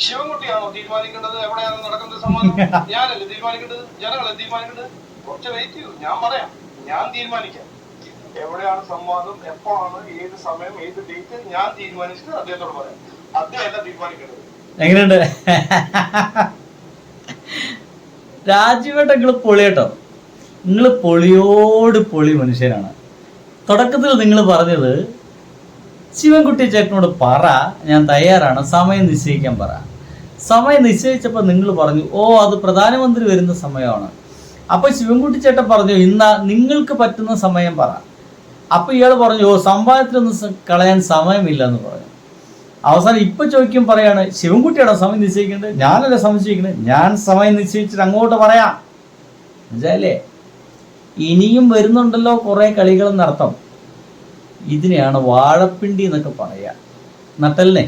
ശിവൻകുട്ടിയാണോ തീരുമാനിക്കേണ്ടത് എവിടെയാണ് നടക്കുന്നത് സംവാദം? ഞാനല്ലേ തീരുമാനിക്കേണ്ടത്? ജനങ്ങളെ തീരുമാനിക്കേണ്ടത്? കുറച്ച് വെയിറ്റ് ചെയ്യൂ, ഞാൻ പറയാം, ഞാൻ തീരുമാനിക്കാം എവിടെയാണ് സംവാദം, എപ്പോഴാണ്, ഏത് സമയം, ഏത് ഡേറ്റ് ഞാൻ തീരുമാനിച്ചിട്ട് അദ്ദേഹത്തോട് പറയാം. അദ്ദേഹം അല്ല തീരുമാനിക്കേണ്ടത്. എങ്ങനെയുണ്ട് രാജീവേട്ട? നിങ്ങൾ പൊളി കേട്ടോ, നിങ്ങൾ പൊളിയോട് പൊളി മനുഷ്യനാണ്. തുടക്കത്തിൽ നിങ്ങൾ പറഞ്ഞത് ശിവൻകുട്ടി ചേട്ടനോട് പറ ഞാൻ തയ്യാറാണ്, സമയം നിശ്ചയിക്കാൻ പറ. സമയം നിശ്ചയിച്ചപ്പോൾ നിങ്ങൾ പറഞ്ഞു ഓ അത് പ്രധാനമന്ത്രി വരുന്ന സമയമാണ്. അപ്പോൾ ശിവൻകുട്ടി ചേട്ടൻ പറഞ്ഞു ഇന്ന് നിങ്ങൾക്ക് പറ്റുന്ന സമയം പറ. അപ്പോൾ ഇയാൾ പറഞ്ഞു ഓ സംവാദത്തിലൊന്നും കളയാൻ സമയമില്ല എന്ന് പറഞ്ഞു. അവസാനം ഇപ്പൊ ചോദിക്കും പറയാണ് ശിവൻകുട്ടിയാണോ സമയം നിശ്ചയിക്കേണ്ടത്? ഞാനല്ല സംശയിക്കുന്നത്, ഞാൻ സമയം നിശ്ചയിച്ചിട്ട് അങ്ങോട്ട് പറയാം. മനസ്സിലായില്ലേ? ഇനിയും വരുന്നുണ്ടല്ലോ കുറെ കളികൾ നടത്തം. ഇതിനെയാണ് വാഴപ്പിണ്ടി എന്നൊക്കെ പറയാ, നട്ടലിനെ.